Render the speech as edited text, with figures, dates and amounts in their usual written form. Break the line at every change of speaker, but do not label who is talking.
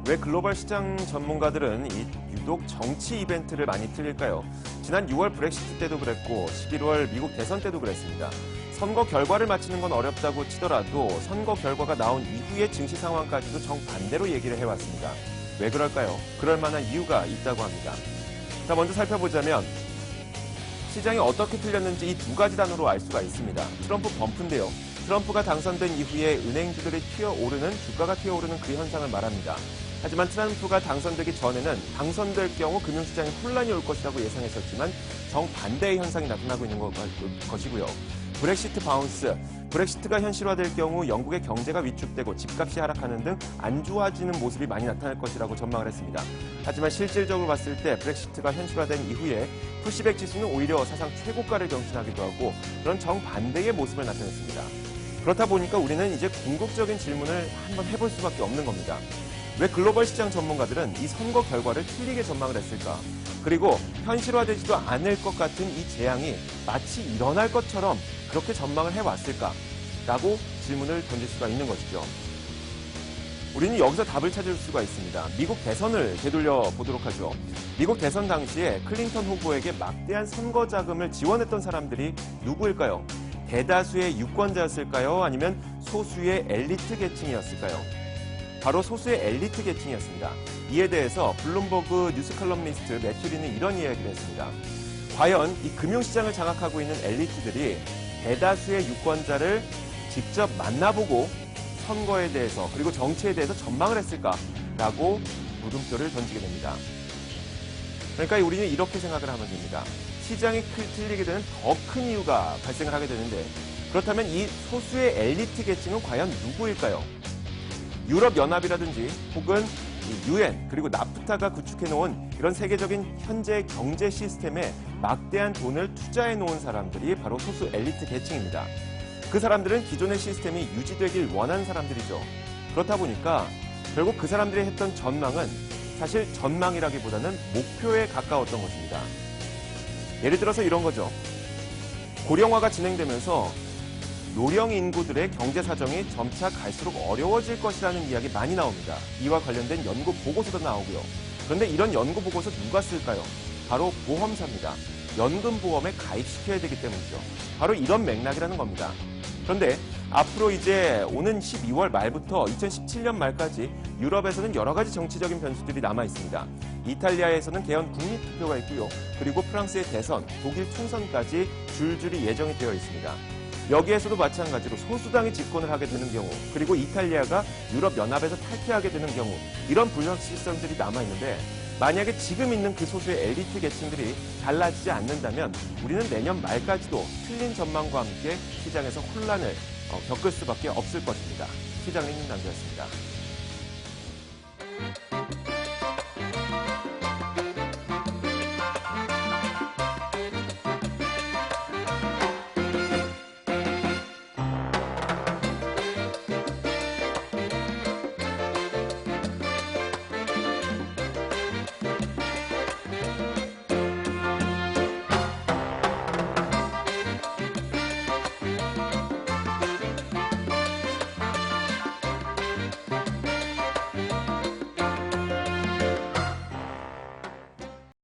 왜 글로벌 시장 전문가들은 유독 정치 이벤트를 많이 틀릴까요? 지난 6월 브렉시트 때도 그랬고 11월 미국 대선 때도 그랬습니다. 선거 결과를 맞히는 건 어렵다고 치더라도 선거 결과가 나온 이후의 증시 상황까지도 정반대로 얘기를 해왔습니다. 왜 그럴까요? 그럴 만한 이유가 있다고 합니다. 자, 먼저 살펴보자면 시장이 어떻게 틀렸는지 이 두 가지 단어로 알 수가 있습니다. 트럼프 범프인데요. 트럼프가 당선된 이후에 은행주들이 튀어오르는, 주가가 튀어오르는 그 현상을 말합니다. 하지만 트럼프가 당선되기 전에는 당선될 경우 금융시장에 혼란이 올 것이라고 예상했었지만 정반대의 현상이 나타나고 있는 것이고요. 브렉시트 바운스, 브렉시트가 현실화될 경우 영국의 경제가 위축되고 집값이 하락하는 등 안 좋아지는 모습이 많이 나타날 것이라고 전망을 했습니다. 하지만 실질적으로 봤을 때 브렉시트가 현실화된 이후에 푸시백 지수는 오히려 사상 최고가를 경신하기도 하고 그런 정반대의 모습을 나타냈습니다. 그렇다 보니까 우리는 이제 궁극적인 질문을 한번 해볼 수밖에 없는 겁니다. 왜 글로벌 시장 전문가들은 이 선거 결과를 틀리게 전망을 했을까? 그리고 현실화되지도 않을 것 같은 이 재앙이 마치 일어날 것처럼 그렇게 전망을 해왔을까? 라고 질문을 던질 수가 있는 것이죠. 우리는 여기서 답을 찾을 수가 있습니다. 미국 대선을 되돌려 보도록 하죠. 미국 대선 당시에 클린턴 후보에게 막대한 선거 자금을 지원했던 사람들이 누구일까요? 대다수의 유권자였을까요? 아니면 소수의 엘리트 계층이었을까요? 바로 소수의 엘리트 계층이었습니다. 이에 대해서 블룸버그 뉴스 칼럼니스트 매튜리는 이런 이야기를 했습니다. 과연 이 금융시장을 장악하고 있는 엘리트들이 대다수의 유권자를 직접 만나보고 선거에 대해서 그리고 정치에 대해서 전망을 했을까라고 물음표를 던지게 됩니다. 그러니까 우리는 이렇게 생각을 하면 됩니다. 시장이 틀리게 되는 더 큰 이유가 발생을 하게 되는데 그렇다면 이 소수의 엘리트 계층은 과연 누구일까요? 유럽연합이라든지 혹은 UN 그리고 나프타가 구축해놓은 이런 세계적인 현재 경제 시스템에 막대한 돈을 투자해놓은 사람들이 바로 소수 엘리트 계층입니다. 그 사람들은 기존의 시스템이 유지되길 원하는 사람들이죠. 그렇다 보니까 결국 그 사람들이 했던 전망은 사실 전망이라기보다는 목표에 가까웠던 것입니다. 예를 들어서 이런 거죠. 고령화가 진행되면서 노령 인구들의 경제 사정이 점차 갈수록 어려워질 것이라는 이야기 많이 나옵니다. 이와 관련된 연구 보고서도 나오고요. 그런데 이런 연구 보고서 누가 쓸까요? 바로 보험사입니다. 연금보험에 가입시켜야 되기 때문이죠. 바로 이런 맥락이라는 겁니다. 그런데 앞으로 이제 오는 12월 말부터 2017년 말까지 유럽에서는 여러 가지 정치적인 변수들이 남아 있습니다. 이탈리아에서는 개헌 국민투표가 있고요. 그리고 프랑스의 대선, 독일 총선까지 줄줄이 예정이 되어 있습니다. 여기에서도 마찬가지로 소수당이 집권을 하게 되는 경우, 그리고 이탈리아가 유럽연합에서 탈퇴하게 되는 경우 이런 불확실성들이 남아있는데 만약에 지금 있는 그 소수의 엘리트 계층들이 달라지지 않는다면 우리는 내년 말까지도 틀린 전망과 함께 시장에서 혼란을 겪을 수밖에 없을 것입니다. 시장 읽는 남자였습니다.